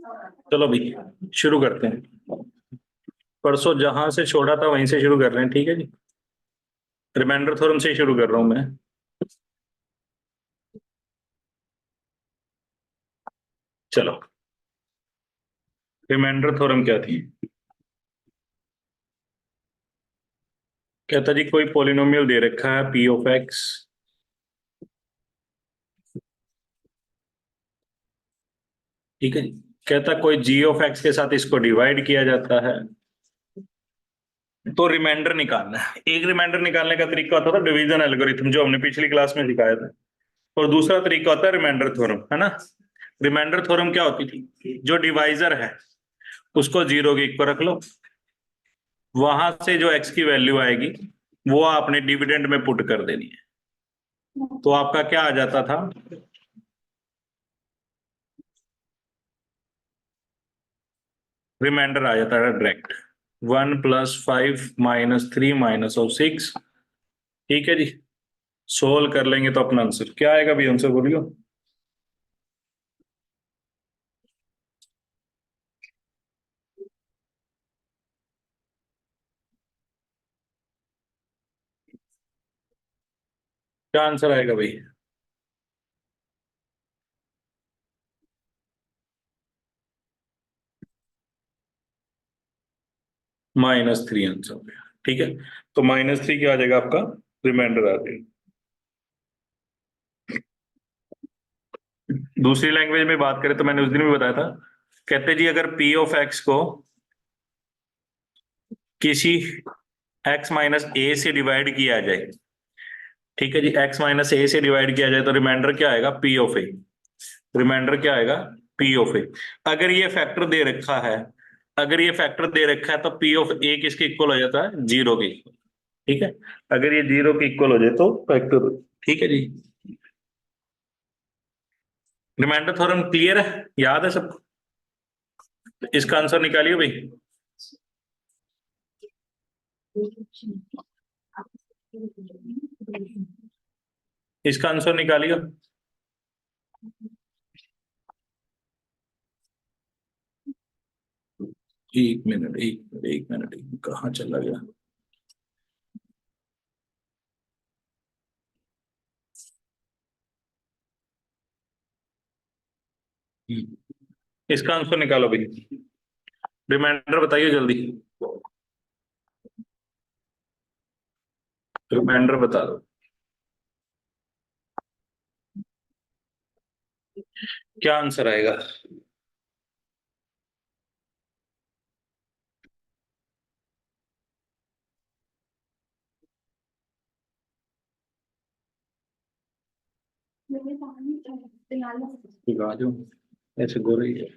चलो भाई, शुरू करते हैं। परसों जहां से छोड़ा था वहीं से शुरू कर रहे हैं, ठीक है जी। रिमाइंडर थ्योरम से ही शुरू कर रहा हूं मैं। चलो, रिमाइंडर थ्योरम क्या थी? कहता जी कोई पॉलिनोमियल दे रखा है पी ऑफ एक्स। ठीक है जी। कहता कोई जी ऑफ एक्स के साथ इसको डिवाइड किया जाता है, तो रिमाइंडर निकालना है। एक रिमाइंडर निकालने का तरीका होता था डिवीजन एल्गोरिथम, जो हमने पिछली क्लास में सिखाया था। और दूसरा तरीका होता है रिमाइंडर थ्योरम, है ना। रिमाइंडर थ्योरम क्या होती थी? जो डिवाइजर है उसको जीरो के इक्वल रख लो, वहां से जो एक्स की वैल्यू आएगी वो आपने डिविडेंड में पुट कर देनी है। तो आपका क्या आ जाता था? रिमाइंडर आ जाता है डायरेक्ट। 1 + 5 - 3 - 6। ठीक है जी। सोल्व कर लेंगे तो अपना आंसर क्या आएगा भी, आंसर बोलियो। क्या आंसर आएगा भाई? -3 आंसर हो गया। ठीक है, तो -3 क्या आ जाएगा आपका? रिमाइंडर आ जाएगा। दूसरी लैंग्वेज में बात करें तो मैंने उस दिन भी बताया था। कहते जी अगर पी ऑफ एक्स को किसी x - a से डिवाइड किया जाए, ठीक है जी, x - a से डिवाइड किया जाए तो रिमाइंडर क्या आएगा? P of A. रिमाइंडर क्या आएगा? पी ऑफ ए। अगर ये फैक्टर दे रखा है, अगर ये फैक्टर दे रखा है तो पी ऑफ ए किसके इक्वल हो जाता है? जीरो के इक्वल। ठीक है, अगर ये जीरो के इक्वल हो जाए तो फैक्टर। ठीक है जी। रिमाइंडर थ्योरम क्लियर है, याद है सबको? इसका आंसर निकालिए भाई। इसका आंसर निकालिए। 1 मिनट, 1 मिनट, 1 मिनट, कहाँ चला गया? इसका आंसर निकालो भाई। रिमाइंडर बताइए जल्दी। रिमाइंडर बता दो। क्या आंसर आएगा? दिखा दो, ऐसे गोरे ही है।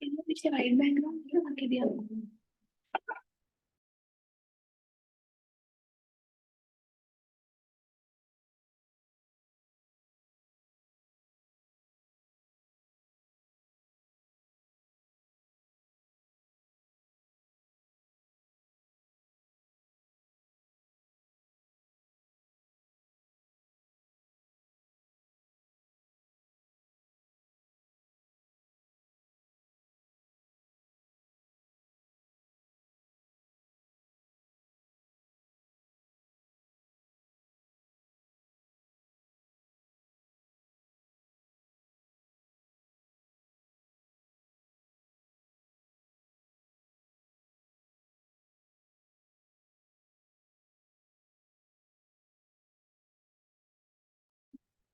पीछे राइट बैकग्राउंड लगा के दिया।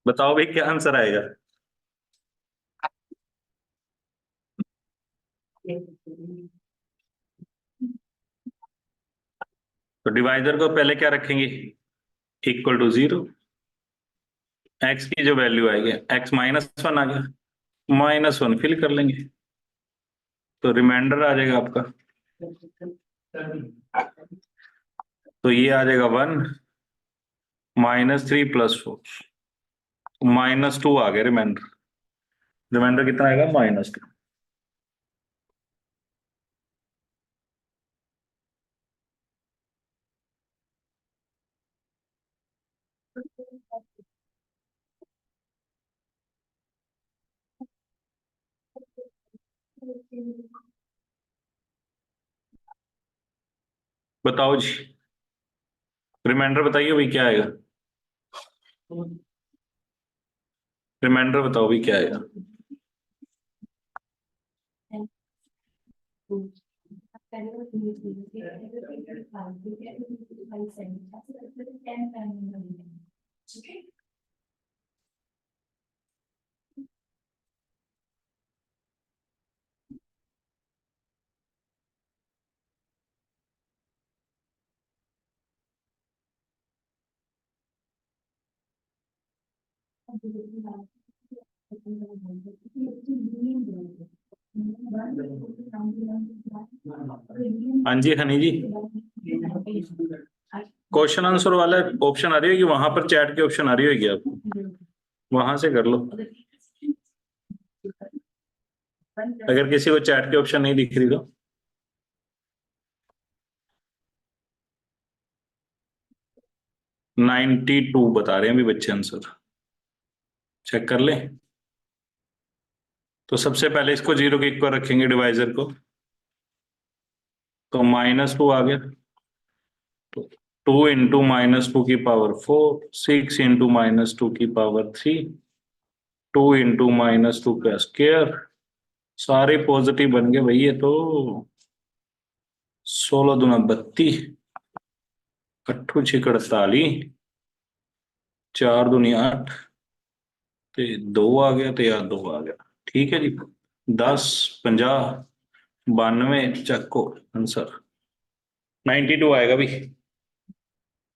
बताओ भाई क्या आंसर आएगा? तो डिवाइजर को पहले क्या रखेंगे? Equal to zero. एक्स की जो वैल्यू आएगी, x - 1 आ गया, -1 फिल कर लेंगे, तो रिमाइंडर आ जाएगा आपका। तो ये आ जाएगा 1 - 3 + 4, -2 आ गया रिमाइंडर। रिमाइंडर कितना आएगा? -2। बताओ जी, रिमाइंडर बताइए भाई क्या आएगा। रिमाइंडर बताओ भाई क्या आएगा। हाँ जी हनी जी, क्वेश्चन आंसर वाला ऑप्शन आ रही है कि वहां पर चैट के ऑप्शन आ रही होगी आपको, वहां से कर लो। अगर किसी को चैट के ऑप्शन नहीं दिख रही तो 92 बता रहे हैं अभी बच्चे आंसर, चेक कर ले। तो सबसे पहले इसको जीरो के इक्वल रखेंगे डिवाइजर को, तो -2 आ गया। तो 2 × -2 की पावर 4, 6 × -2 की पावर 3, 2 × -2 का स्क्वायर, सारे पॉजिटिव बन गए भाई ये तो। 16 दूना 32, 8 6 48, 4 दूनी 8, ਤੇ 2 आ गया तो यार 2 आ गया। ठीक है जी, 10 50 92 ਚੱਕੋ आंसर 92 आएगा भी।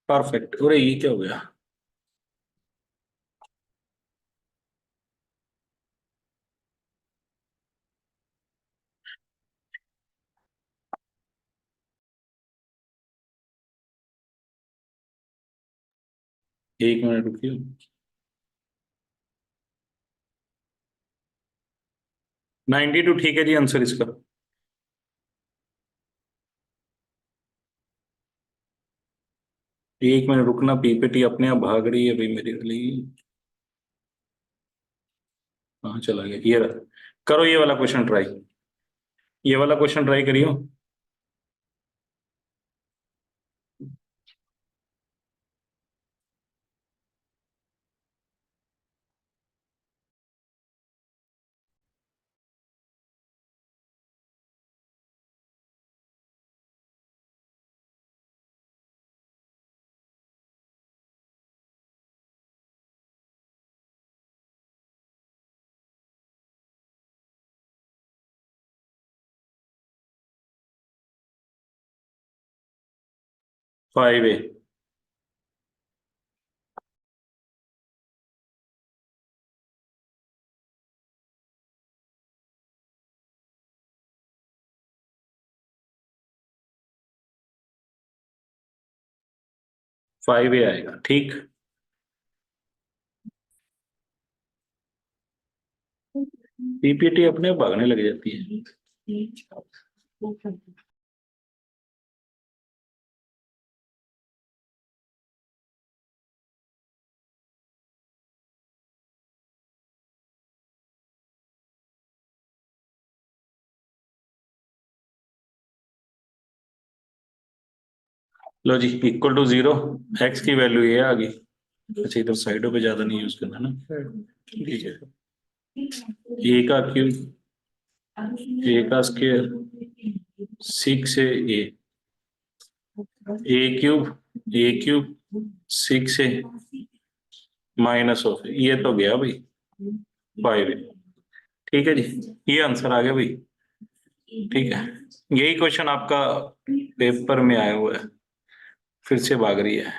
परफेक्ट। अरे ये क्या हो गया। एक मिनट रुकिए। 92 ठीक है जी आंसर इसका। एक मिनट रुकना, पीपीटी अपने आप भाग रही है भाई मेरे लिए। कहाँ चला गया, ये रहा। करो ये वाला क्वेश्चन ट्राई, ये वाला क्वेश्चन ट्राई करियो। फाइव ए। 5 ए आएगा ठीक। पीपीटी अपने आप भागने लग जाती है। लो जी, इक्वल टू 0, एक्स की वैल्यू ये आ गई। अच्छा इधर साइडों पे ज्यादा नहीं यूज करना ना, ठीक है। ए का क्यूब, ए का square, 6 A cube, A cube 6 minus of ये तो गया भाई 5 ठीक है जी, ये आंसर आ गया भाई। ठीक है, यही क्वेश्चन आपका पेपर में आया हुआ है, फिर से भाग रही है।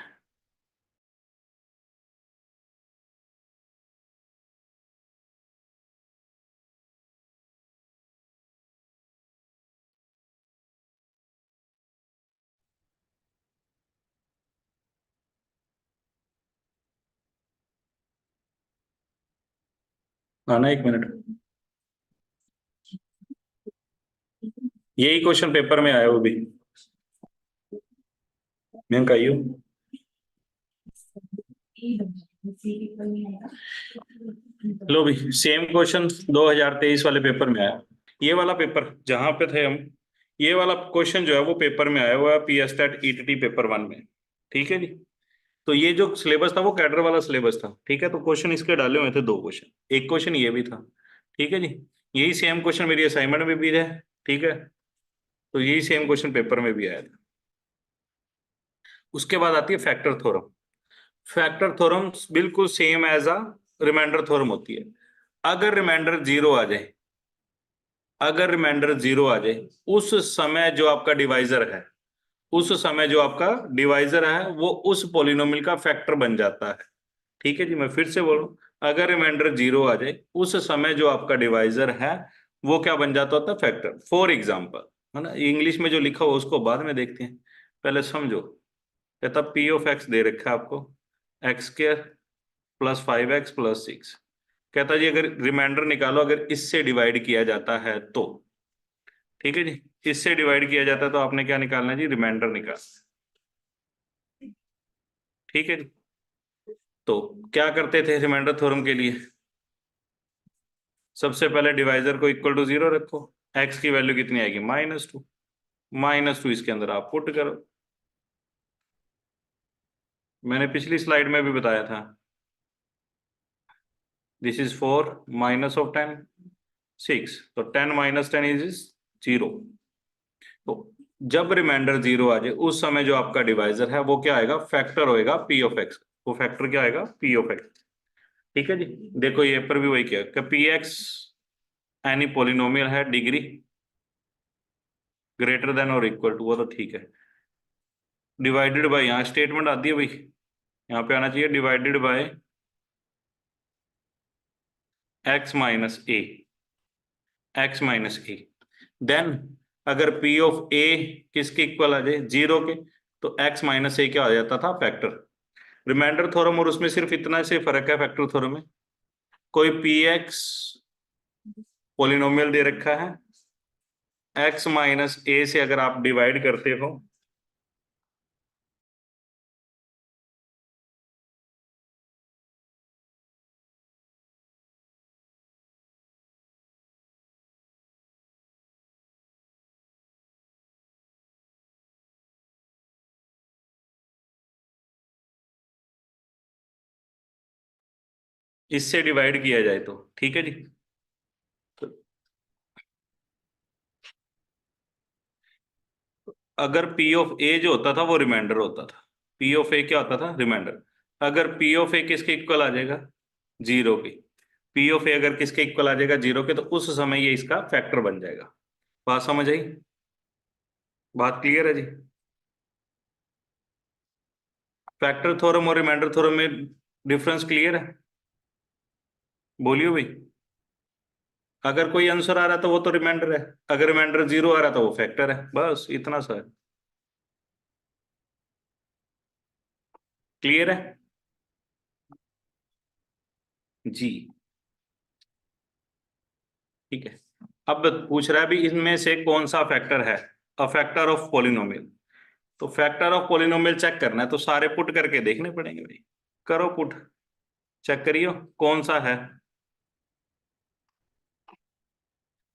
आना एक मिनट, यही क्वेश्चन पेपर में आया वो भी, मैं कही हूँ। लो भी सेम क्वेश्चन 2023 वाले पेपर में आया। ये वाला पेपर जहां पे थे हम, ये वाला क्वेश्चन जो है वो पेपर में आया हुआ है, P S TET ETT paper 1 में। ठीक है जी। तो ये जो सिलेबस था वो कैडर वाला सिलेबस था। ठीक है, तो क्वेश्चन इसके डाले हुए थे दो क्वेश्चन, एक क्वेश्चन ये भी था। ठीक है जी। यही सेम क्वेश्चन मेरी असाइनमेंट में भी है। ठीक है, तो यही सेम क्वेश्चन पेपर में भी आया था। उसके बाद आती है फैक्टर थ्योरम। फैक्टर थ्योरम बिल्कुल same as a remainder theorem होती है। अगर रिमाइंडर जीरो आ जाए, अगर रिमाइंडर जीरो आ जाए, उस समय जो आपका डिवाइजर है, उस समय जो आपका डिवाइजर है वो उस पॉलिनोमियल का फैक्टर बन जाता है। ठीक है जी, मैं फिर से बोलूं, अगर रिमाइंडर जीरो आ जाए उस समय जो आपका डिवाइजर है वो क्या बन जाता होता है, फैक्टर। फॉर एग्जाम्पल, है ना, इंग्लिश में जो लिखा हो उसको बाद में देखते हैं, पहले समझो। कहता पी ऑफ एक्स दे रखा है आपको, x square plus 5x plus 6। कहता जी अगर रिमाइंडर निकालो, अगर इससे डिवाइड किया जाता है तो, ठीक है जी, इससे डिवाइड किया जाता है तो आपने क्या निकालना है जी, रिमाइंडर निकाल। ठीक है जी। तो क्या करते थे रिमाइंडर थ्योरम के लिए, सबसे पहले डिवाइजर को इक्वल टू जीरो रखो, एक्स की वैल्यू कितनी आएगी, -2। -2 इसके अंदर आप पुट करो। मैंने पिछली स्लाइड में भी बताया था, दिस इज 4 माइनस ऑफ 10 6, तो 10 माइनस 10 इज 0। तो जब रिमाइंडर जीरो आ जाए उस समय जो आपका डिवाइजर है वो क्या आएगा, फैक्टर होएगा पी ऑफ एक्स। वो फैक्टर क्या आएगा, पी ऑफ एक्स। ठीक है जी। देखो ये पर भी वही किया, पी एक्स एनी पोलिनोमियल है डिग्री ग्रेटर देन और इक्वल टू, वो तो ठीक है। डिवाइडेड बाय, यहाँ स्टेटमेंट आती है भाई, यहाँ पे आना चाहिए divided by x minus a, x minus a. Then अगर पी ऑफ ए किसके इक्वल आ जाए, जीरो के, तो एक्स माइनस ए क्या आ जाता था, फैक्टर। रिमाइंडर थ्योरम और उसमें सिर्फ इतना से फर्क है फैक्टर थ्योरम में। कोई पी एक्स पोलिनोमियल दे रखा है, एक्स माइनस ए से अगर आप डिवाइड करते हो, इससे डिवाइड किया जाए तो, ठीक है जी। तो अगर पी ऑफ ए जो होता था वो रिमाइंडर होता था, पी ऑफ ए क्या होता था, रिमाइंडर। अगर पी ऑफ ए किसके इक्वल आ जाएगा, जीरो के, पी ऑफ ए अगर किसके इक्वल आ जाएगा, जीरो के, तो उस समय ये इसका फैक्टर बन जाएगा। बात समझ आई, बात क्लियर है जी। फैक्टर थ्योरम और रिमाइंडर थ्योरम में डिफरेंस क्लियर है, बोलियो भाई। अगर कोई आंसर आ रहा है तो वो तो रिमाइंडर है, अगर रिमाइंडर जीरो आ रहा है तो वो फैक्टर है, बस इतना सा है। क्लियर है जी। ठीक है, अब पूछ रहा है भी इनमें से कौन सा फैक्टर है, अ फैक्टर ऑफ पोलिनोमियल। तो फैक्टर ऑफ पोलिनोमियल चेक करना है तो सारे पुट करके देखने पड़ेंगे भाई। करो पुट, चेक करियो कौन सा है,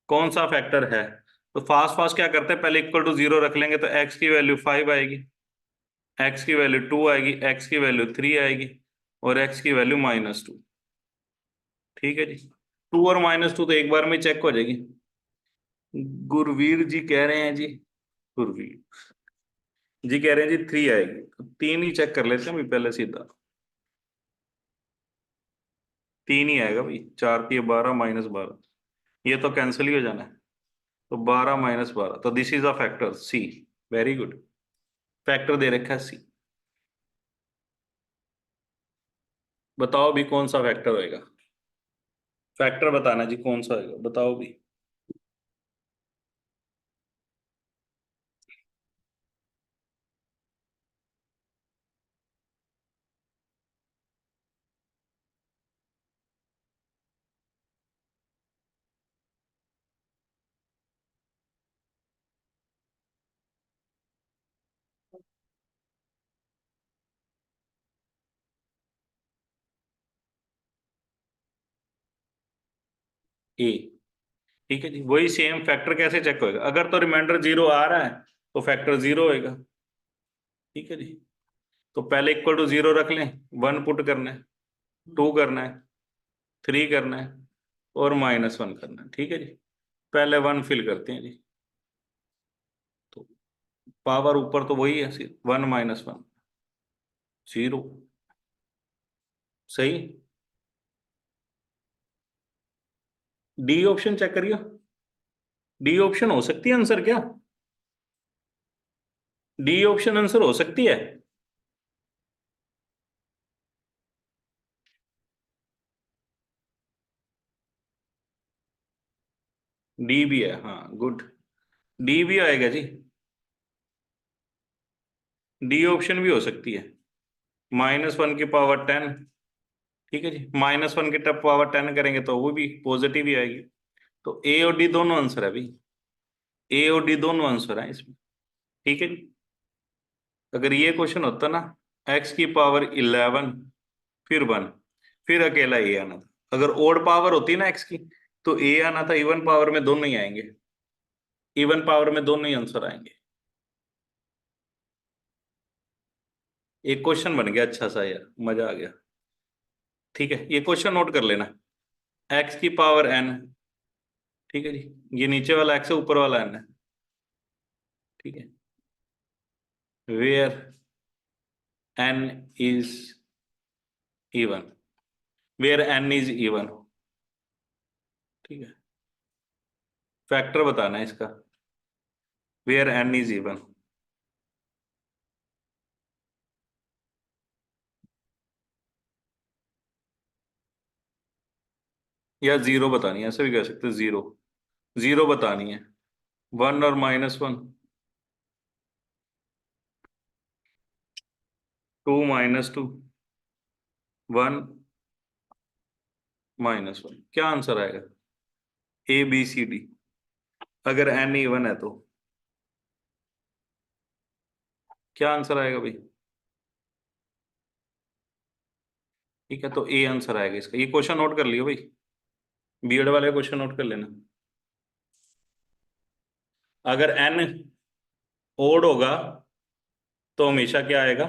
कौन सा फैक्टर है। तो फास्ट फास्ट क्या करते हैं, पहले इक्वल टू जीरो रख लेंगे तो एक्स की वैल्यू 5 आएगी, एक्स की वैल्यू 2 आएगी, एक्स की वैल्यू 3 आएगी, और एक्स की वैल्यू -2। ठीक है जी, 2 और -2 तो एक बार में चेक हो जाएगी। गुरवीर जी कह रहे हैं जी, गुरवीर जी कह रहे हैं जी 3 आएगी, तो 3 ही चेक कर लेते हैं भाई पहले सीधा। 3 ही आएगा भाई, 4 × 12 -12, ये तो कैंसिल ही हो जाना है। तो 12 - 12, तो this is a factor C. Very good, factor दे रखा है सी। बताओ भी कौन सा फैक्टर होएगा, फैक्टर बताना जी कौन सा होएगा, बताओ भी। ए, ठीक है जी, वही सेम फैक्टर कैसे चेक होएगा, अगर तो रिमाइंडर 0 आ रहा है तो फैक्टर 0 होएगा। ठीक है जी, तो पहले इक्वल टू 0 रख लें, 1 पुट करना है, 2 करना है, 3 करना है और -1 करना है। ठीक है जी, पहले 1 फिल करते हैं जी, तो पावर ऊपर तो वही है, 1 -1 0। सही, डी ऑप्शन चेक करिए, डी ऑप्शन हो सकती है आंसर क्या, डी ऑप्शन आंसर हो सकती है। डी भी है, हाँ गुड, डी भी आएगा जी, डी ऑप्शन भी हो सकती है, -1 की पावर 10। ठीक है जी, -1 की टप पावर 10 करेंगे तो वो भी पॉजिटिव ही आएगी। तो ए और डी दोनों आंसर है भाई, ए और डी दोनों आंसर है इसमें। ठीक है जी, अगर ये क्वेश्चन होता ना x की पावर 11 फिर 1 फिर अकेला ए आना था, अगर ओड पावर होती ना x की तो ए आना था, इवन पावर में दोनों ही आएंगे, इवन पावर में दोनों ही आंसर आएंगे। एक क्वेश्चन बन गया अच्छा सा यार, मजा आ गया। ठीक है, ये क्वेश्चन नोट कर लेना, x की पावर n। ठीक है जी, ये नीचे वाला x है, ऊपर वाला n है। ठीक है, where n is even, where n is even. ठीक है, फैक्टर बताना है इसका, वेयर n इज इवन। या जीरो बतानी है, ऐसे भी कह सकते हैं, जीरो, जीरो बतानी है, 1 और -1, 2 -2, 1 -1, क्या आंसर आएगा, ABCD, अगर n इवन है तो क्या आंसर आएगा भाई। ठीक है, तो ए आंसर आएगा इसका, ये क्वेश्चन नोट कर लियो भाई, बीएड वाले क्वेश्चन नोट कर लेना। अगर n ओड होगा तो हमेशा क्या आएगा,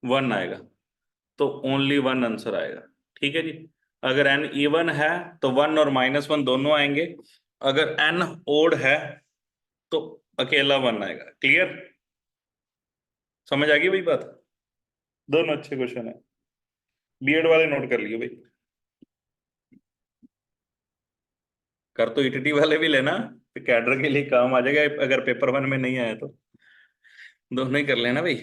1 आएगा, तो ओनली 1 आंसर आएगा। ठीक है जी, अगर n इवन है तो 1 और -1 दोनों आएंगे, अगर n ओड है तो अकेला 1 आएगा। क्लियर, समझ आ गई भाई बात, दोनों अच्छे क्वेश्चन है, बीएड वाले नोट कर लियो भाई। कर तो ईटीटी वाले भी लेना, कैडर के लिए काम आ जाएगा, अगर पेपर 1 में नहीं आया तो दोनों ही कर लेना भाई।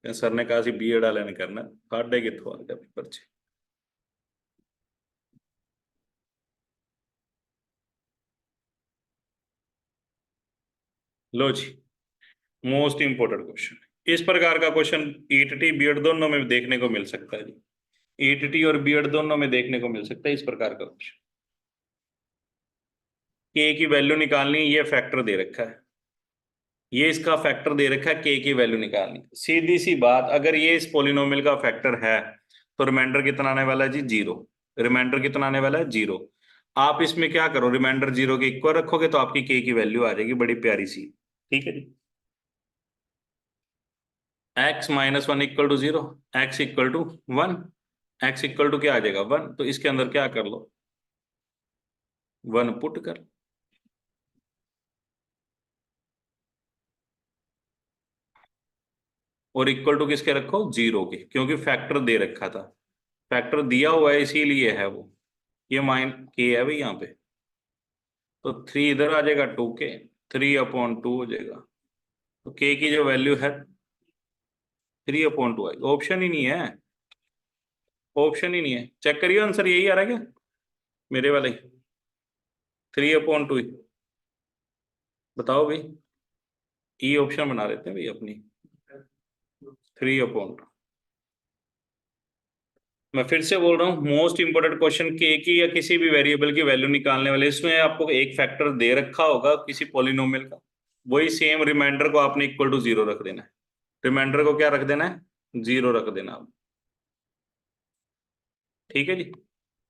सर ने कहा बीएड वाले ने करना, साढ़े कितों आ गया पेपर च। लो जी, मोस्ट इंपोर्टेंट क्वेश्चन, इस प्रकार का क्वेश्चन ईटीटी बीएड दोनों में देखने को मिल सकता है जी, ईटीटी और बीएड दोनों में देखने को मिल सकता है इस प्रकार का क्वेश्चन। के की वैल्यू निकालनी, ये फैक्टर दे रखा है, ये इसका फैक्टर दे रखा है, के की वैल्यू निकालनी, सीधी सी बात, अगर ये इस पोलिनोमियल का फैक्टर है तो रिमाइंडर कितना आने वाला है जी, 0। रिमाइंडर कितना आने वाला है, 0। आप इसमें क्या करो, रिमाइंडर 0 के इक्वल रखोगे तो आपकी के की वैल्यू आ जाएगी, बड़ी प्यारी सी। ठीक है जी, x -1 equal to 0, x equal to 1, x equal to क्या आ जाएगा, 1, तो इसके अंदर क्या कर लो, 1 पुट कर, और इक्वल टू किसके रखो, 0 के, क्योंकि फैक्टर दे रखा था, फैक्टर दिया हुआ है इसीलिए है वो, ये माइन के है भाई यहाँ पे, तो 3 इधर आ जाएगा, 2 के, 3/2 हो जाएगा, तो के की जो वैल्यू है 3/2 आएगी, ऑप्शन ही नहीं है, ऑप्शन ही नहीं है, चेक करिए आंसर यही आ रहा है क्या, मेरे वाले 3/2 ही, बताओ भाई, ई ऑप्शन बना लेते हैं भाई अपनी, 3/2। मैं फिर से बोल रहा हूँ, मोस्ट इंपोर्टेंट क्वेश्चन, के की या किसी भी वेरिएबल की वैल्यू निकालने वाले, इसमें आपको एक फैक्टर दे रखा होगा किसी पॉलिनोमियल का, वही सेम रिमाइंडर को आपने इक्वल टू 0 रख देना है, रिमाइंडर को क्या रख देना है, 0 रख देना आप। ठीक है जी,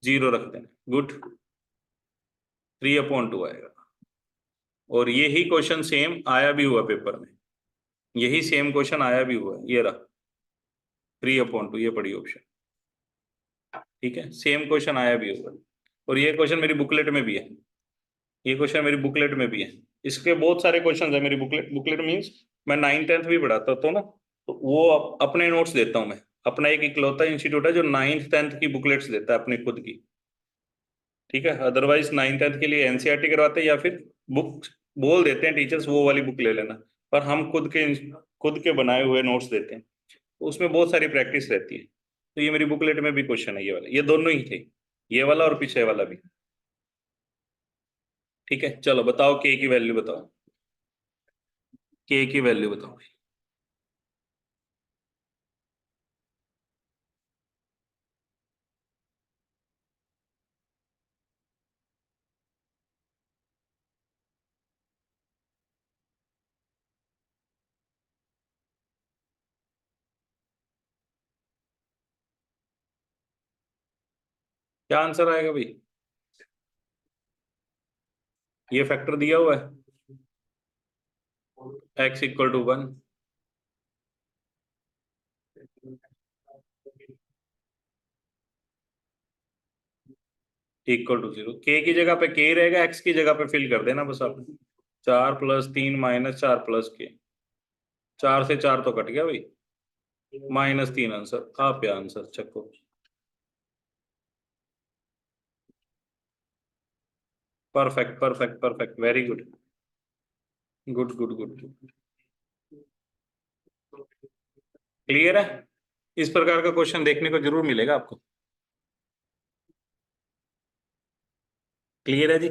0 रख देना, गुड। 3/2 आएगा। और यही क्वेश्चन सेम आया भी हुआ पेपर में, यही सेम क्वेश्चन आया भी हुआ है, ये रहा 3/2, ये पड़ी ऑप्शन। ठीक है, सेम क्वेश्चन आया भी हुआ है। और ये क्वेश्चन मेरी बुकलेट में भी है, ये क्वेश्चन मेरी बुकलेट में भी है। इसके बहुत सारे क्वेश्चन है मेरी बुकलेट, बुकलेट मीन्स मैं 9th 10th भी पढ़ाता तो ना, तो वो अपने नोट्स देता हूँ मैं। अपना एक इकलौता इंस्टीट्यूट है जो 9th 10th की बुकलेट्स देता है अपनी खुद की। ठीक है, अदरवाइज 9th 10th के लिए एनसीईआरटी करवाते हैं या फिर बुक बोल देते हैं टीचर्स वो वाली बुक ले लेना, पर हम खुद के बनाए हुए नोट्स देते हैं, तो उसमें बहुत सारी प्रैक्टिस रहती है। तो ये मेरी बुकलेट में भी क्वेश्चन है ये वाला, ये दोनों ही थे, ये वाला और पीछे वाला भी। ठीक है, चलो बताओ के की वैल्यू बताओ, के की वैल्यू बताओ। क्या आंसर आएगा भाई? ये फैक्टर दिया हुआ है x = 1, =0। के की जगह पे के रहेगा, एक्स की जगह पे फिल कर देना बस आप। 4+3 -4 + के, 4 से 4 तो कट गया भाई, -3 आंसर। आप या आंसर चक्को। Perfect perfect perfect, very good, good good good. Clear है? इस प्रकार का क्वेश्चन देखने को जरूर मिलेगा आपको। क्लियर है जी?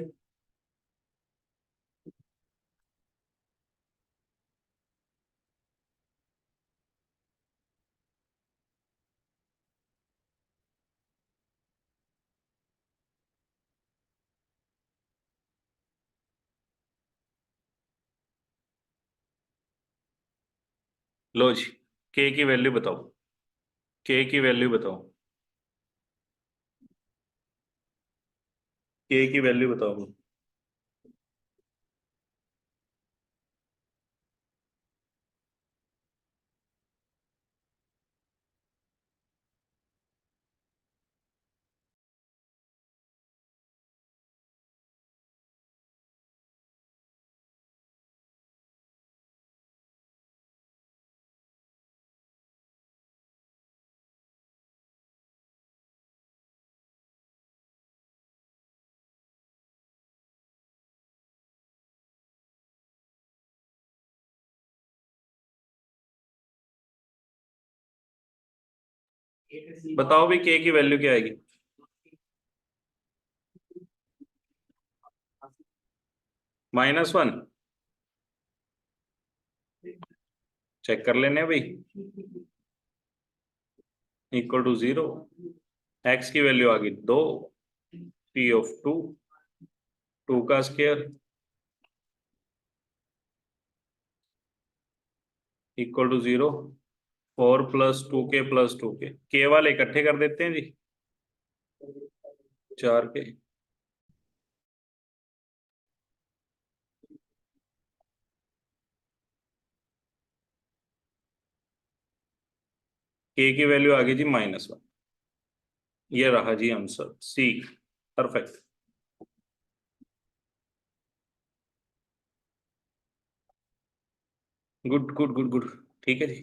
लो जी, के की वैल्यू बताओ, के की वैल्यू बताओ, के की वैल्यू बताओ। बताओ भी के की वैल्यू क्या आएगी? -1, चेक कर लेने भाई। =0, एक्स की वैल्यू आ गई 2, P(2), 2 का स्क्वायर =0, 4 + 2k + 2k, वाले इकट्ठे कर देते हैं जी, 4 के। के की वैल्यू आ गई जी -1, ये रहा जी answer C. Perfect. Good good good good. ठीक है जी,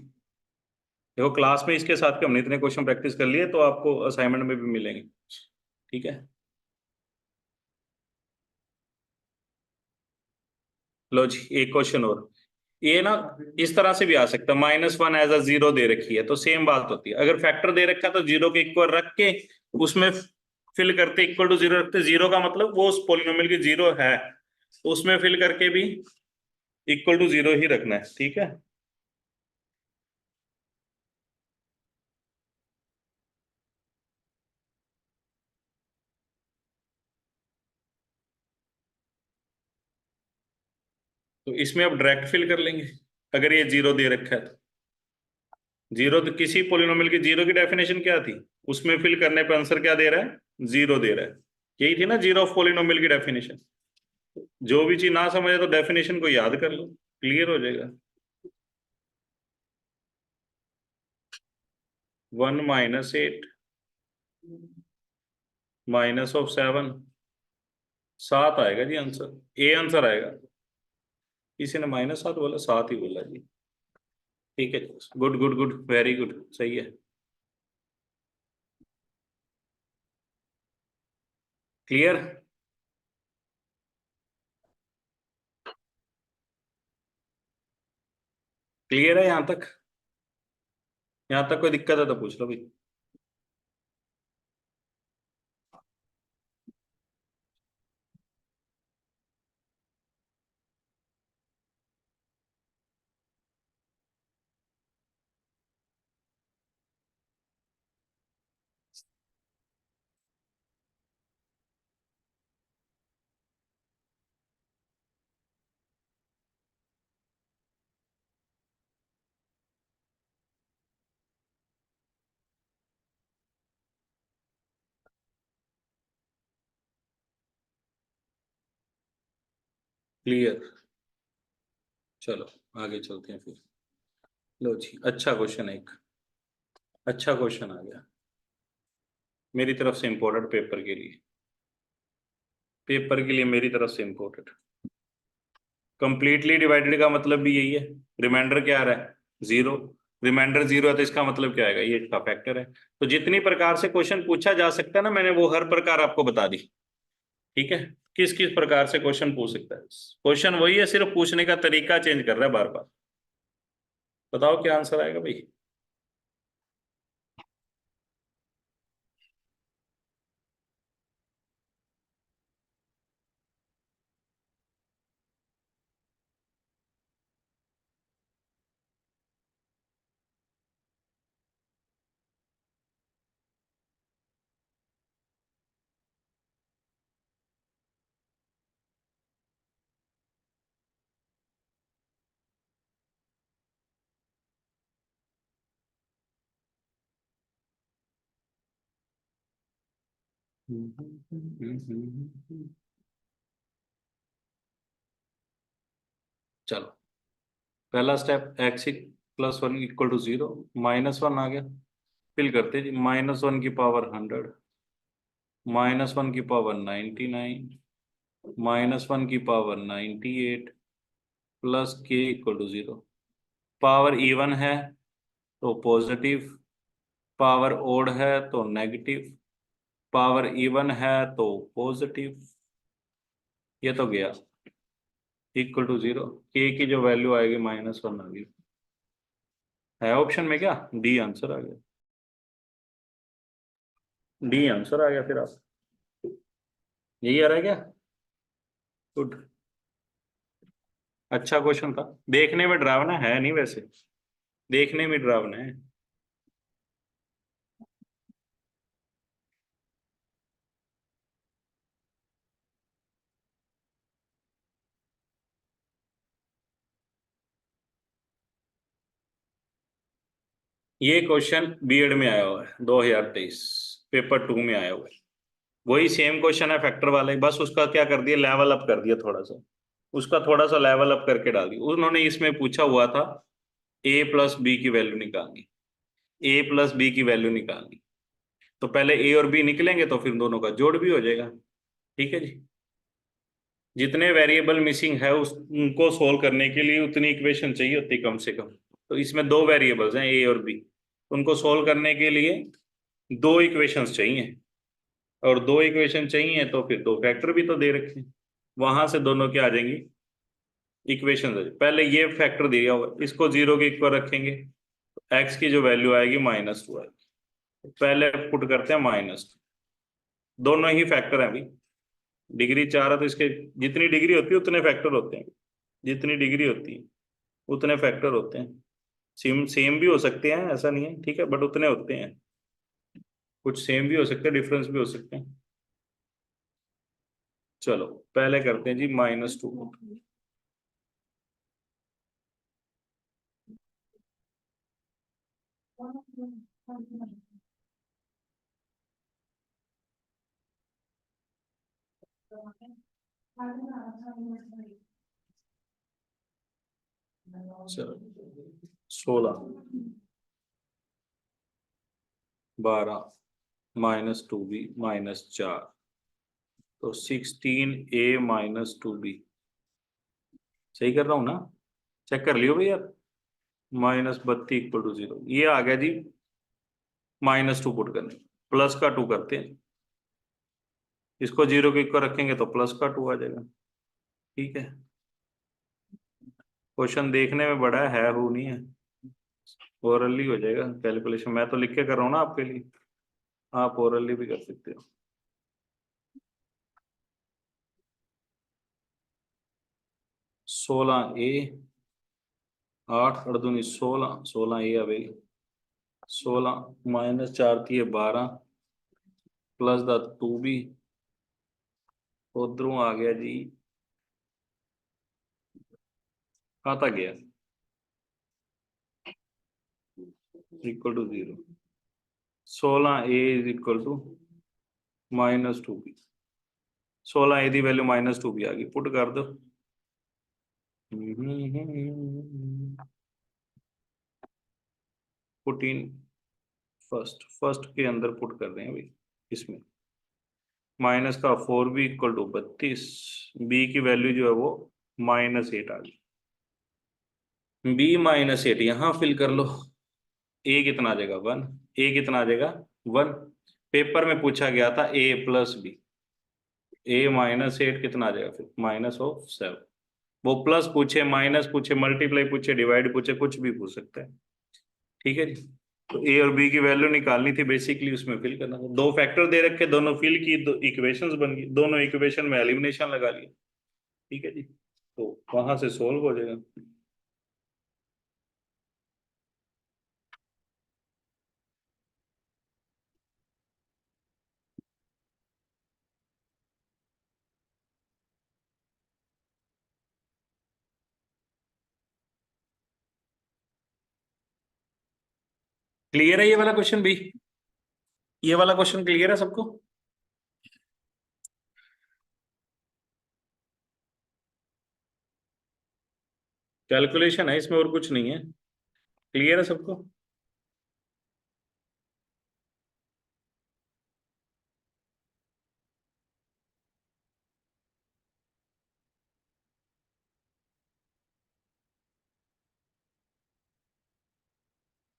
देखो क्लास में इसके साथ के हमने इतने क्वेश्चन प्रैक्टिस कर लिए तो आपको असाइनमेंट में भी मिलेंगे। ठीक है, लो जी एक क्वेश्चन और। ये ना इस तरह से भी आ सकता है, -1 एज अ 0 दे रखी है तो सेम बात होती है। अगर फैक्टर दे रखा है तो 0 के इक्वल रख के उसमें फिल करते, =0 रखते, 0 का मतलब वो उस पोलिनोमियल की 0 है, तो उसमें फिल करके भी =0 ही रखना है। ठीक है, तो इसमें अब डायरेक्ट फिल कर लेंगे। अगर ये 0 दे रखा है तो 0, तो किसी पोलिनोमियल की 0 की डेफिनेशन क्या थी, उसमें फिल करने पर आंसर क्या दे रहा है, 0 दे रहा है। यही थी ना जीरो ऑफ पॉलिनोमियल की डेफिनेशन। जो भी चीज ना समझे तो डेफिनेशन को याद कर लो, क्लियर हो जाएगा। 1 - 8 -7, 7 आएगा जी आंसर, ए आंसर आएगा। किसी ने -7 बोला, 7 ही बोला जी। ठीक है, good good good, very good, सही है। क्लियर? क्लियर है यहां तक? यहां तक कोई दिक्कत है तो पूछ लो भाई। क्लियर, चलो आगे चलते हैं फिर। लो जी, अच्छा क्वेश्चन है एक, अच्छा क्वेश्चन आ गया मेरी तरफ से इम्पोर्टेंट पेपर के लिए, पेपर के लिए मेरी तरफ से इम्पोर्टेंट। कंप्लीटली डिवाइडेड का मतलब भी यही है, रिमाइंडर क्या आ रहा है, जीरो। रिमाइंडर जीरो है तो इसका मतलब क्या आएगा, ये इसका फैक्टर है। तो जितनी प्रकार से क्वेश्चन पूछा जा सकता है ना, मैंने वो हर प्रकार आपको बता दी। ठीक है, किस किस प्रकार से क्वेश्चन पूछ सकता है, क्वेश्चन वही है, सिर्फ पूछने का तरीका चेंज कर रहा है बार बार। बताओ क्या आंसर आएगा भाई। चलो, पहला स्टेप, x + 1 = 0, -1 आ गया। फिल करते जी, -1 की पावर 100, -1 की पावर 99, -1 की power 98, plus k = 0। Power even है तो पॉजिटिव, पावर ओड है तो नेगेटिव, पावर इवन है तो पॉजिटिव। ये तो गया, =0, के की जो वैल्यू आएगी -1 आ गई। है ऑप्शन में क्या, डी आंसर आ गया, डी आंसर आ गया फिर आप, यही आ रहा है क्या? गुड, अच्छा क्वेश्चन था, देखने में डरावना है नहीं वैसे, देखने में डरावना है। ये क्वेश्चन बीएड में आया हुआ है 2023, पेपर 2 में आया हुआ है। वही सेम क्वेश्चन है फैक्टर वाला ही, बस उसका क्या कर दिया, लेवल अप कर दिया थोड़ा सा, उसका थोड़ा सा लेवल अप करके डाल दिया। उन्होंने इसमें पूछा हुआ था a+b की वैल्यू निकालनी, a+b की वैल्यू निकालनी। तो पहले a और b निकलेंगे तो फिर दोनों का जोड़ भी हो जाएगा। ठीक है जी, जितने वेरिएबल मिसिंग है उस उनको सोल्व करने के लिए उतनी इक्वेशन चाहिए होती कम से कम। तो इसमें दो वेरिएबल्स हैं a और b, उनको सोल्व करने के लिए दो इक्वेशंस चाहिए, और दो इक्वेशन चाहिए तो फिर दो फैक्टर भी तो दे रखे हैं, वहां से दोनों क्या आ जाएंगी, इक्वेशन। पहले ये फैक्टर दिया हुआ है, इसको 0 के इक्वल रखेंगे, एक्स की जो वैल्यू आएगी -2 आएगी। पहले पुट करते हैं -2, दोनों ही फैक्टर हैं भाई, डिग्री 4 है तो इसके जितनी डिग्री होती है उतने फैक्टर होते हैं, जितनी डिग्री होती है उतने फैक्टर होते हैं। सेम सेम भी हो सकते हैं, ऐसा नहीं है, ठीक है, बट उतने होते हैं। कुछ सेम भी हो सकते हैं, डिफरेंस भी हो सकते हैं। चलो पहले करते हैं जी -2। चलो 16 12 -2b -4 तो 16a -2b सही कर रहा हूं ना? चेक कर लियो भैया। -32 = 0 ये आ गया जी। -2 पुट करने प्लस का 2 करते हैं, इसको 0 के इक्वल रखेंगे तो प्लस का 2 आ जाएगा। ठीक है, क्वेश्चन देखने में बड़ा है हो नहीं है, ओरली हो जाएगा कैलकुलेशन। मैं तो लिख के कर रहा हूँ ना आपके लिए, आप ओरली भी कर सकते हो। सोलह ए 8 × 16 16 ए अवे 16 -4 थी 12 प्लस द 2b उधरों आ गया जी, आता गया equal to 0। 16a = -2b 16a की वैल्यू -2b आ गई, पुट कर दो। पुट इन फर्स्ट के अंदर पुट कर रहे हैं भाई, इसमें माइनस का 4b = 32, b की वैल्यू जो है वो -8 आ गई। b -8 यहां फिल कर लो। a कितना आ जाएगा 1, a कितना आ जाएगा 1। पेपर में पूछा गया था a + b, a -8 कितना आ जाएगा फिर -7। वो प्लस पूछे माइनस पूछे मल्टीप्लाई पूछे डिवाइड पूछे कुछ भी पूछ सकता है। ठीक है जी, तो ए और बी की वैल्यू निकालनी थी, बेसिकली उसमें फिल करना था। दो फैक्टर दे रखे, दोनों फिल की, दो इक्वेशंस बन गई, दोनों इक्वेशन में एलिमिनेशन लगा लिया। ठीक है जी, तो वहां से सोल्व हो जाएगा। क्लियर है ये वाला क्वेश्चन भी? ये वाला क्वेश्चन क्लियर है सबको? कैलकुलेशन है इसमें और कुछ नहीं है, क्लियर है सबको?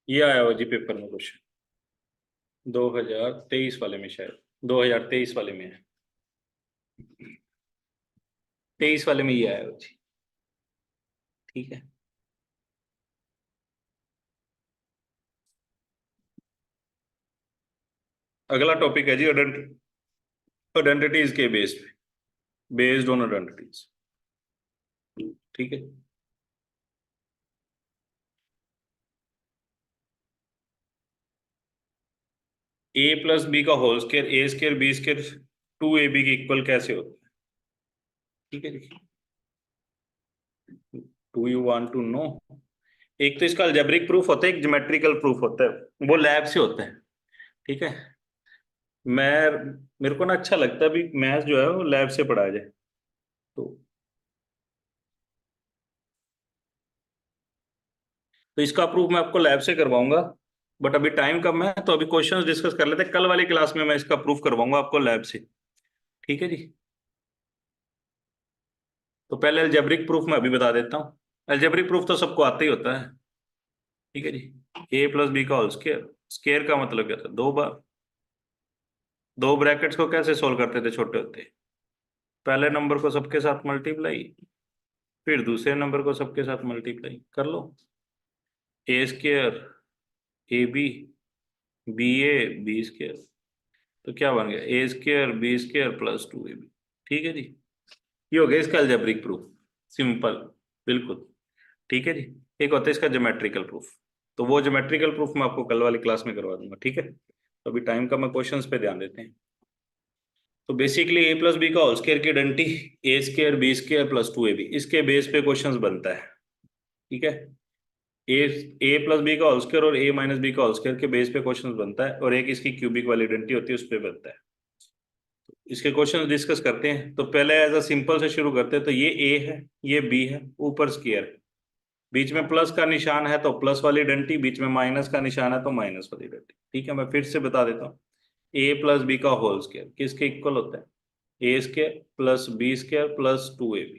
ये आया हो जी पेपर में क्वेश्चन 2023 वाले में, शायद 2023 वाले में है, 23 वाले में ये आया हो जी। ठीक है, अगला टॉपिक है जी आइडेंटिटीज के बेस पे, बेस्ड ऑन आइडेंटिटीज। ठीक है, a+b का whole square a² b² 2ab के इक्वल कैसे होता है? ठीक है जी, do you want to know? एक तो इसका अलजेब्रिक प्रूफ होता है, एक ज्योमेट्रिकल प्रूफ होता है, वो लैब से होता है। ठीक है, मैं मेरे को ना अच्छा लगता है भी मैथ जो है वो लैब से पढ़ाया जाए, तो इसका प्रूफ मैं आपको लैब से करवाऊंगा। बट अभी टाइम कम है, तो अभी क्वेश्चंस डिस्कस कर लेते हैं, कल वाली क्लास में मैं इसका प्रूफ करवाऊंगा आपको लैब से। ठीक है जी, तो पहले अलजेब्रिक प्रूफ मैं अभी बता देता हूँ। अलजेब्रिक प्रूफ तो सबको आता ही होता है। ठीक है जी, a+b का होल स्क्वायर, स्क्वायर का मतलब क्या था, 2 बार। दो ब्रैकेट्स को कैसे सोल्व करते थे छोटे होते? पहले नंबर को सबके साथ मल्टीप्लाई, फिर दूसरे नंबर को सबके साथ मल्टीप्लाई कर लो। a² ab ba b², तो क्या बन गया a² b² + 2ab। ठीक है जी, ये हो गया इसका अलजेब्रिक प्रूफ, सिंपल, बिल्कुल। ठीक है जी, एक होता है इसका ज्योमेट्रिकल प्रूफ, तो वो ज्योमेट्रिकल प्रूफ मैं आपको कल वाली क्लास में करवा दूंगा। ठीक है, तो अभी टाइम का मैं क्वेश्चंस पे ध्यान देते हैं। तो बेसिकली a+b का होल स्क्वायर की आइडेंटिटी a² b² + 2ab, इसके बेस पे क्वेश्चंस बनता है। ठीक है, a+b का होल स्क्वायर और a-b का होल स्क्वायर के बेस पे क्वेश्चंस बनता है, और एक इसकी क्यूबिक वाली आइडेंटिटी होती है, उस पर बनता है। इसके क्वेश्चन डिस्कस करते हैं। तो पहले एज अ सिंपल से शुरू करते हैं। तो ये ए है, ये बी है, ऊपर स्क्वायर है, बीच में प्लस का निशान है तो प्लस वाली डंटी, बीच में माइनस का निशान है तो माइनस वाली डंटी। ठीक है, मैं फिर से बता देता हूँ। ए प्लस बी का होल स्क्वायर किसके इक्वल होता है? A square plus B square plus 2ab।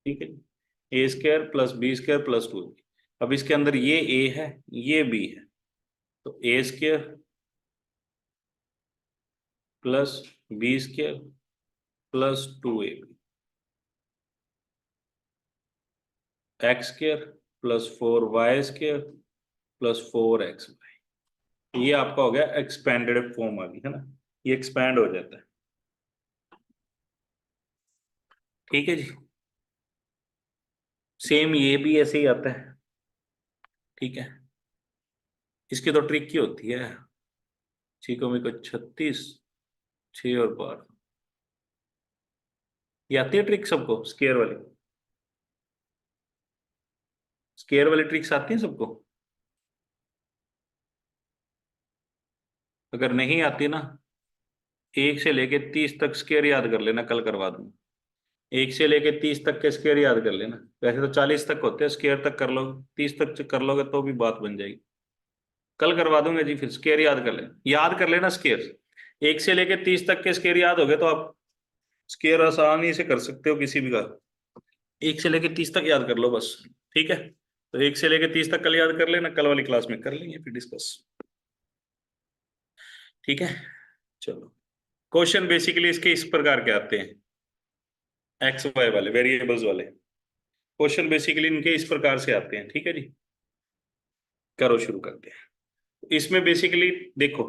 ठीक है, A square plus B square plus 2ab। अब इसके अंदर ये ए है, ये बी है, तो A square plus B square plus 2ab, X square plus 4y square plus 4xy। ये आपका हो गया एक्सपेंडेड फॉर्म आ गई है ना, ये एक्सपैंड हो जाता है। ठीक है जी, सेम ये भी ऐसे ही आता है। ठीक है, इसकी तो ट्रिक की होती है। छीको में को 36, 6 और 12। ये आती है ट्रिक सबको, स्केयर वाली, स्केयर वाली ट्रिक्स आती है सबको? अगर नहीं आती ना, 1 से लेके 30 तक स्केयर याद कर लेना, कल करवा दूंगा। 1 से लेके 30 तक के स्केयर याद कर लेना। वैसे तो 40 तक होते हैं, स्केयर तक कर लो, 30 तक कर लोगे तो भी बात बन जाएगी। कल करवा दूंगा जी। फिर स्केयर याद कर लेना, याद कर लेना स्केयर। 1 से लेके 30 तक के स्केयर याद हो गए तो आप स्केयर आसानी से कर सकते हो किसी भी का। 1 से लेके 30 तक याद कर लो बस। ठीक है, तो 1 से लेके 30 तक कल याद कर लेना, कल वाली क्लास में कर लेंगे फिर डिस्कस। ठीक है, चलो। क्वेश्चन बेसिकली इसके इस प्रकार के आते हैं, एक्स वाई वाले वेरिएबल्स वाले क्वेश्चन बेसिकली इनके इस प्रकार से आते हैं। ठीक है जी, करो शुरू करते हैं। इसमें बेसिकली देखो,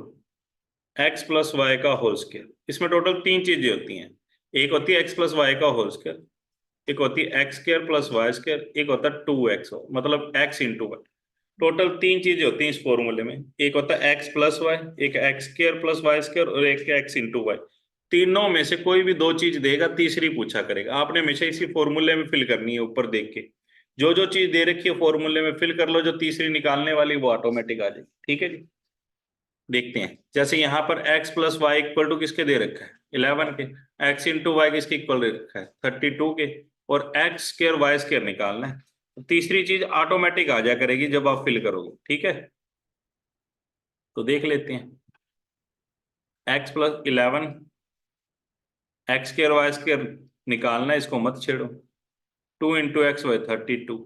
एक्स प्लस वाई का होल स्क्वायर, इसमें टोटल 3 चीजें होती हैं। एक होती है एक्स प्लस वाई का होल स्क्वायर, एक होती है x square plus y square, एक होता है 2x, मतलब एक्स इंटू वाई। टोटल 3 चीजें होती हैं इस फॉर्मूले में। एक होता है एक्स प्लस वाई, एक x square plus y square और एक एक्स इंटू वाई। तीनों में से कोई भी 2 चीज देगा, तीसरी पूछा करेगा। आपने हमेशा इसी फॉर्मूले में फिल करनी है, ऊपर देख के जो जो चीज दे रखी है फॉर्मूले में फिल कर लो, जो तीसरी निकालने वाली वो ऑटोमेटिक आ जाएगी। ठीक है जी, देखते हैं। जैसे यहाँ पर x plus y equal to किसके दे रखा है? 11 के। x इंटू वाई किसके इक्वल दे रखा है? 32 के। और एक्स स्क्र वाई स्क्र निकालना है। तो तीसरी चीज ऑटोमेटिक आ जाया करेगी जब आप फिल करोगे। ठीक है, तो देख लेते हैं। x प्लस 11, एक्स स्क्र वाई स्क्र निकालना है, इसको मत छेड़ो। 2 इंटू एक्स वाई 32,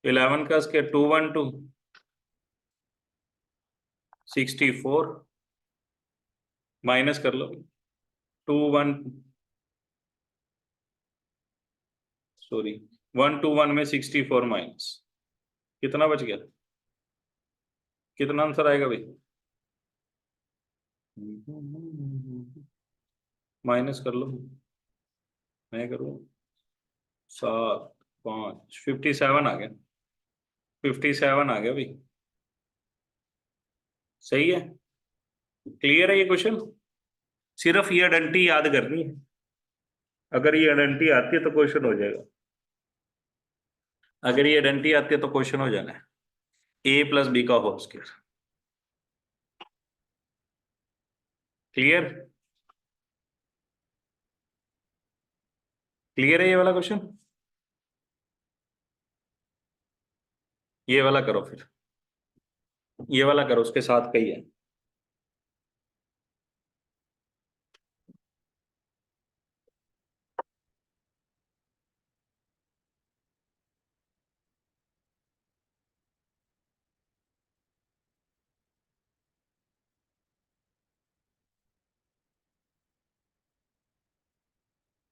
11 का स्क्र 212, 64, माइनस कर लो। 2 1 सॉरी 1 2 1 में 64 माइनस कितना बच गया? कितना आंसर आएगा भाई? माइनस कर लो, मैं करूँ। 7 5 57 आ गया, 57 आ गया भाई। सही है, क्लियर है ये क्वेश्चन। सिर्फ ये आइडेंटिटी याद करनी है, अगर ये आइडेंटिटी आती है तो क्वेश्चन हो जाएगा। अगर ये आइडेंटिटी आती है तो क्वेश्चन हो जाना है। ए प्लस बी का होल स्क्वायर। क्लियर, क्लियर है ये वाला क्वेश्चन। ये वाला करो फिर, ये वाला करो, उसके साथ का ही है।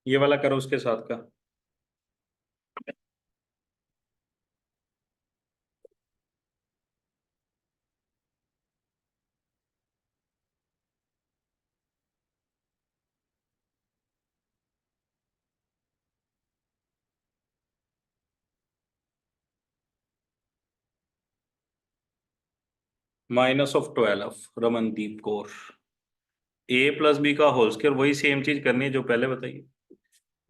ये वाला करो उसके साथ का। -12 रमनदीप कौर। ए प्लस बी का होल स्क्वायर, वही सेम चीज करनी है जो पहले बताइए।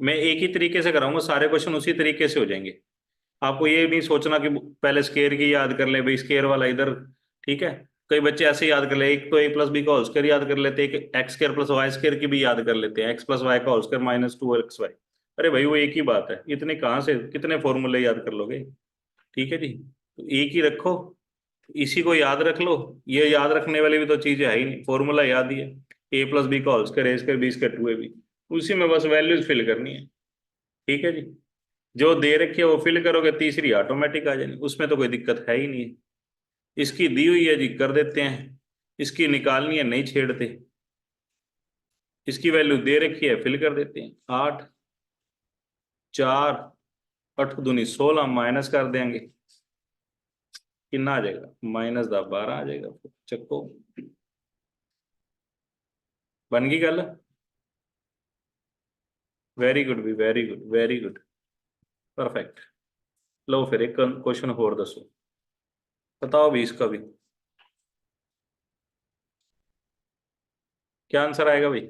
मैं एक ही तरीके से कराऊंगा, सारे क्वेश्चन उसी तरीके से हो जाएंगे। आपको ये नहीं सोचना कि पहले स्केयर की याद कर ले भाई, स्केयर वाला इधर। ठीक है, कई बच्चे ऐसे याद कर ले, एक तो a+b का होल स्क्वायर याद कर लेते हैं, एक x² + y² की भी याद कर लेते हैं, x + y का होल स्क्वायर -2xy। अरे भाई वो एक ही बात है, इतने कहाँ से कितने फॉर्मूले याद कर लोगे। ठीक है जी, तो एक ही रखो, इसी को याद रख लो। ये याद रखने वाली भी तो चीजें है ही नहीं, फॉर्मूला याद ही है, a+b का whole square a² b² 2ab, उसी में बस वैल्यूज फिल करनी है। ठीक है जी, जो दे रखी है वो फिल करोगे, तीसरी ऑटोमेटिक आ जाएगी, उसमें तो कोई दिक्कत है ही नहीं है। इसकी दी हुई है जी, कर देते हैं। इसकी निकालनी है, नहीं छेड़ते। इसकी वैल्यू दे रखी है, फिल कर देते हैं। 8 4 8 दूनी 16 माइनस कर देंगे, कितना आ जाएगा, -12 आ जाएगा। चक्को, बन गई गल। वेरी गुड भी, very good, very good, perfect. लो फिर एक क्वेश्चन और दसो, बताओ भी इसका भी क्या आंसर आएगा भाई।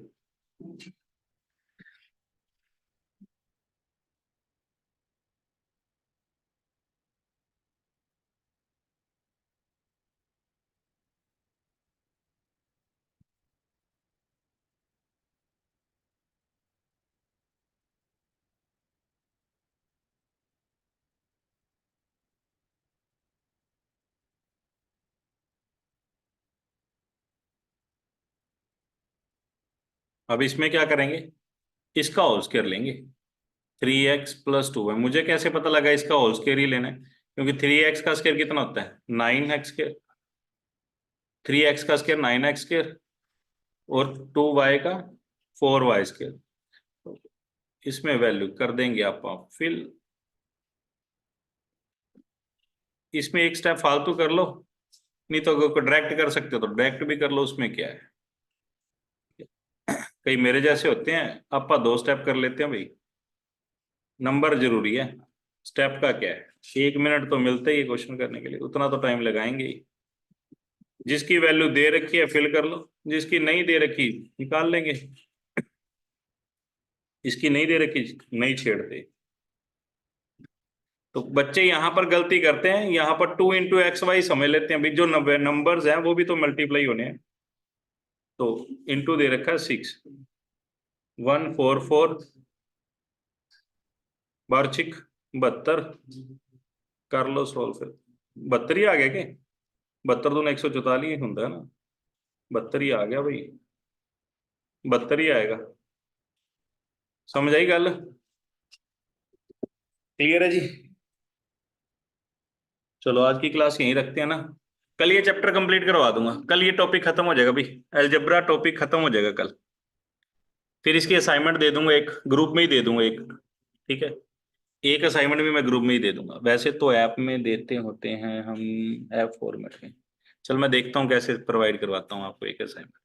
अब इसमें क्या करेंगे, इसका होल स्क्वायर लेंगे। 3x + 2y, मुझे कैसे पता लगा इसका होल स्क्वायर ही लेना है, क्योंकि 3x का स्क्वायर कितना होता है, 9x²। 3x का स्क्वायर 9x², और 2y का 4y²। इसमें वैल्यू कर देंगे आप फिल। इसमें एक स्टेप फालतू कर लो, नहीं तो अगर डायरेक्ट कर सकते हो तो डायरेक्ट भी कर लो, उसमें क्या है। कई मेरे जैसे होते हैं, आप 2 स्टेप कर लेते हैं भाई, नंबर जरूरी है, स्टेप का क्या है। 1 मिनट तो मिलता ही है क्वेश्चन करने के लिए, उतना तो टाइम लगाएंगे ही। जिसकी वैल्यू दे रखी है फिल कर लो, जिसकी नहीं दे रखी निकाल लेंगे। इसकी नहीं दे रखी नहीं छेड़ते। तो बच्चे यहाँ पर गलती करते हैं, यहाँ पर 2 × xy समझ लेते हैं, भाई जो नंबर्स हैं वो भी तो मल्टीप्लाई होने हैं। तो इंटू दे रखा है 6, 144 बारछिक 72, कर लो सोल्व फिर। 72 ही आ गया क्या, 72 दूना 144 होता है ना, 72 ही आ गया भाई, 72 ही आएगा। समझ आई गल, क्लियर है जी। चलो आज की क्लास यहीं रखते हैं ना, कल ये चैप्टर कंप्लीट करवा दूंगा, कल ये टॉपिक खत्म हो जाएगा भाई, अलजेब्रा टॉपिक खत्म हो जाएगा कल। फिर इसकी असाइनमेंट दे दूंगा, एक ग्रुप में ही दे दूंगा एक। ठीक है, एक असाइनमेंट भी मैं ग्रुप में ही दे दूंगा, वैसे तो ऐप में देते होते हैं हम, ऐप फॉर्मेट में। चल मैं देखता हूँ कैसे प्रोवाइड करवाता हूँ आपको एक असाइनमेंट।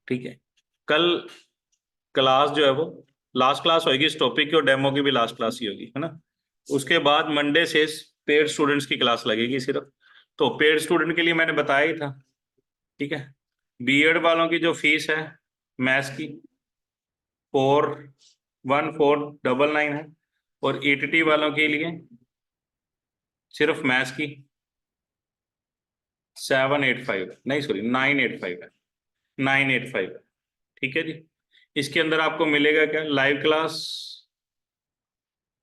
ठीक है, कल क्लास जो है वो लास्ट क्लास होगी इस टॉपिक की, और डेमो की भी लास्ट क्लास ही होगी, है ना। उसके बाद मंडे से पेड स्टूडेंट्स की क्लास लगेगी सिर्फ। तो पेड स्टूडेंट के लिए मैंने बताया ही था। ठीक है, बीएड वालों की जो फीस है मैथ्स की 41499 है, और ईटीटी वालों के लिए सिर्फ मैथ्स की 785 है, नहीं सॉरी 985 है, 985 है। ठीक है जी, इसके अंदर आपको मिलेगा क्या, लाइव क्लास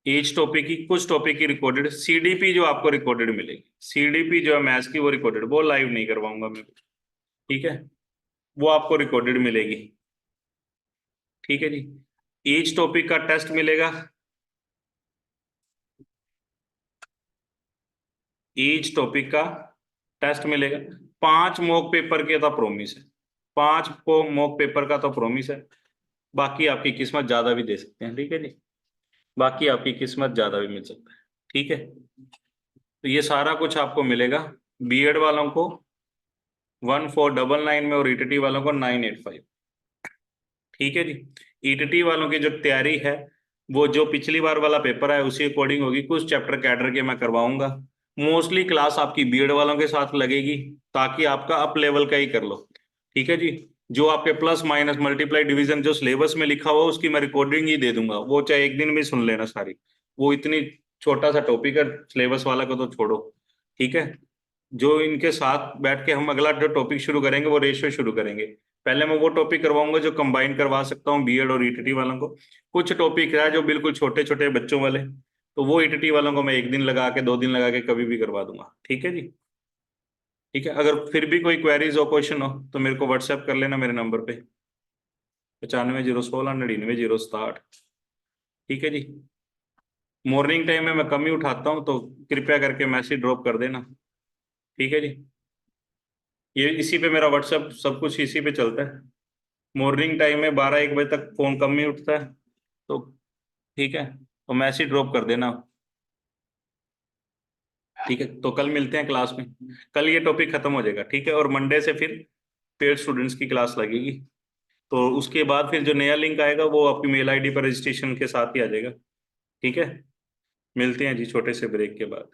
ईच टॉपिक की, कुछ टॉपिक की रिकॉर्डेड, सीडीपी जो आपको रिकॉर्डेड मिलेगी, सीडीपी जो है मैथ्स की वो रिकॉर्डेड, वो लाइव नहीं करवाऊंगा मैं। ठीक है, वो आपको रिकॉर्डेड मिलेगी। ठीक है जी, ईच टॉपिक का टेस्ट मिलेगा, ईच टॉपिक का टेस्ट मिलेगा। 5 मॉक पेपर के तो प्रॉमिस है, 5 को मॉक पेपर का तो प्रॉमिस है, बाकी आपकी किस्मत ज्यादा भी दे सकते हैं। ठीक है जी, बाकी आपकी किस्मत ज्यादा भी मिल सकता है। ठीक है, तो ये सारा कुछ आपको मिलेगा, बीएड वालों को 1499 में, और ईटीटी वालों को 985। ठीक है जी, ईटीटी वालों की जो तैयारी है वो जो पिछली बार वाला पेपर है उसी अकॉर्डिंग होगी, कुछ चैप्टर कैडर के मैं करवाऊंगा। मोस्टली क्लास आपकी बीएड वालों के साथ लगेगी, ताकि आपका अप लेवल का ही कर लो। ठीक है जी, जो आपके प्लस माइनस मल्टीप्लाई डिवीजन जो सिलेबस में लिखा हुआ उसकी मैं रिकॉर्डिंग ही दे दूंगा, वो चाहे एक दिन में सुन लेना सारी। वो इतनी छोटा सा टॉपिक है सिलेबस वाला को तो छोड़ो। ठीक है, जो इनके साथ बैठ के हम अगला जो टॉपिक शुरू करेंगे वो रेशियो शुरू करेंगे। पहले मैं वो टॉपिक करवाऊंगा जो कंबाइन करवा सकता हूँ बीएड और ईटीटी वालों को। कुछ टॉपिक है जो बिल्कुल छोटे छोटे बच्चों वाले, तो वो ईटीटी वालों को मैं 1 दिन लगा के 2 दिन लगा के कभी भी करवा दूंगा। ठीक है जी। ठीक है, अगर फिर भी कोई क्वेरीज हो क्वेश्चन हो तो मेरे को व्हाट्सएप कर लेना मेरे नंबर पे 95 016 99 067। ठीक है जी। मॉर्निंग टाइम में मैं कम ही उठाता हूँ, तो कृपया करके मैसेज ड्रॉप कर देना। ठीक है जी। ये इसी पे मेरा व्हाट्सएप सब कुछ इसी पे चलता है। मॉर्निंग टाइम में 12-1 बजे तक फोन कम ही उठता है, तो ठीक है, तो मैसेज ड्रॉप कर देना। ठीक है, तो कल मिलते हैं क्लास में। कल ये टॉपिक खत्म हो जाएगा। ठीक है, और मंडे से फिर पेड स्टूडेंट्स की क्लास लगेगी। तो उसके बाद फिर जो नया लिंक आएगा वो आपकी मेल आईडी पर रजिस्ट्रेशन के साथ ही आ जाएगा। ठीक है, मिलते हैं जी छोटे से ब्रेक के बाद।